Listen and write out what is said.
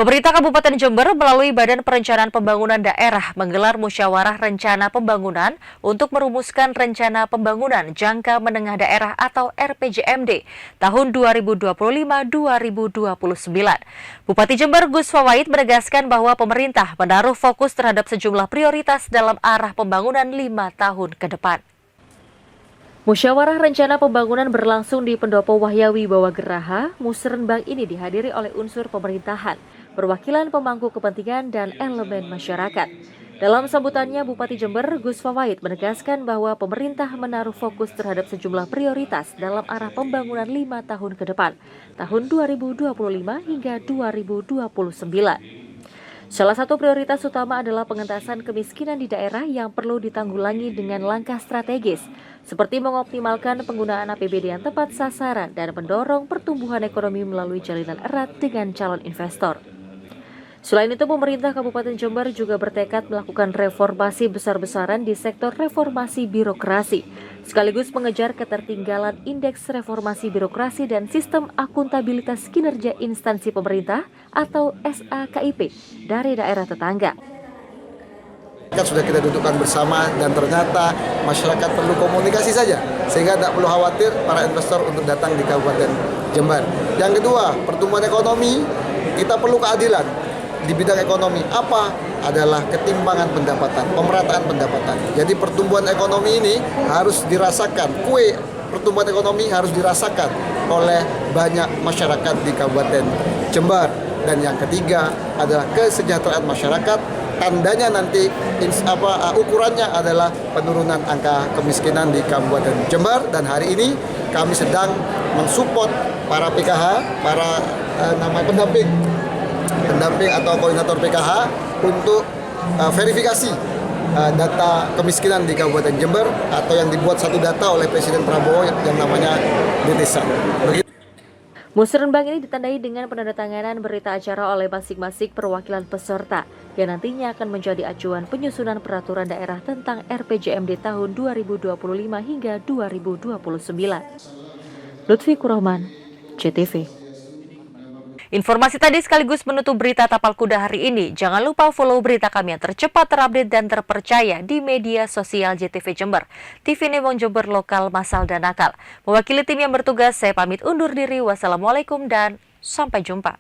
Pemerintah Kabupaten Jember melalui Badan Perencanaan Pembangunan Daerah menggelar musyawarah rencana pembangunan untuk merumuskan rencana pembangunan jangka menengah daerah atau RPJMD tahun 2025-2029. Bupati Jember Gus Fawait menegaskan bahwa pemerintah menaruh fokus terhadap sejumlah prioritas dalam arah pembangunan 5 tahun ke depan. Musyawarah rencana pembangunan berlangsung di Pendopo Wahyawi Bawageraha. Musrenbang ini dihadiri oleh unsur pemerintahan, perwakilan pemangku kepentingan dan elemen masyarakat. Dalam sambutannya, Bupati Jember Gus Fawait menegaskan bahwa pemerintah menaruh fokus terhadap sejumlah prioritas dalam arah pembangunan 5 tahun ke depan, tahun 2025 hingga 2029. Salah satu prioritas utama adalah pengentasan kemiskinan di daerah yang perlu ditanggulangi dengan langkah strategis, seperti mengoptimalkan penggunaan APBD yang tepat sasaran dan mendorong pertumbuhan ekonomi melalui jalinan erat dengan calon investor. Selain itu, pemerintah Kabupaten Jember juga bertekad melakukan reformasi besar-besaran di sektor reformasi birokrasi, sekaligus mengejar ketertinggalan indeks reformasi birokrasi dan sistem akuntabilitas kinerja instansi pemerintah atau SAKIP dari daerah tetangga. Sudah kita dudukkan bersama dan ternyata masyarakat perlu komunikasi saja sehingga tidak perlu khawatir para investor untuk datang di Kabupaten Jember. Yang kedua, pertumbuhan ekonomi, kita perlu keadilan. Di bidang ekonomi apa adalah ketimbangan pendapatan, pemerataan pendapatan. Jadi pertumbuhan ekonomi ini harus dirasakan, kue pertumbuhan ekonomi harus dirasakan oleh banyak masyarakat di Kabupaten Jember. Dan yang ketiga adalah kesejahteraan masyarakat. Tandanya nanti ukurannya adalah penurunan angka kemiskinan di Kabupaten Jember. Dan hari ini kami sedang mensupport para PKH, para pendamping atau koordinator PKH untuk verifikasi data kemiskinan di Kabupaten Jember atau yang dibuat satu data oleh Presiden Prabowo yang namanya Desa. Musrenbang ini ditandai dengan penandatanganan berita acara oleh masing-masing perwakilan peserta yang nantinya akan menjadi acuan penyusunan peraturan daerah tentang RPJMD tahun 2025 hingga 2029. Lutfi Kurahman, JTV. Informasi tadi sekaligus menutup berita Tapal Kuda hari ini. Jangan lupa follow berita kami yang tercepat, terupdate, dan terpercaya di media sosial JTV Jember. TV Newsroom Jember lokal, masal, dan nakal. Mewakili tim yang bertugas, saya pamit undur diri. Wassalamualaikum dan sampai jumpa.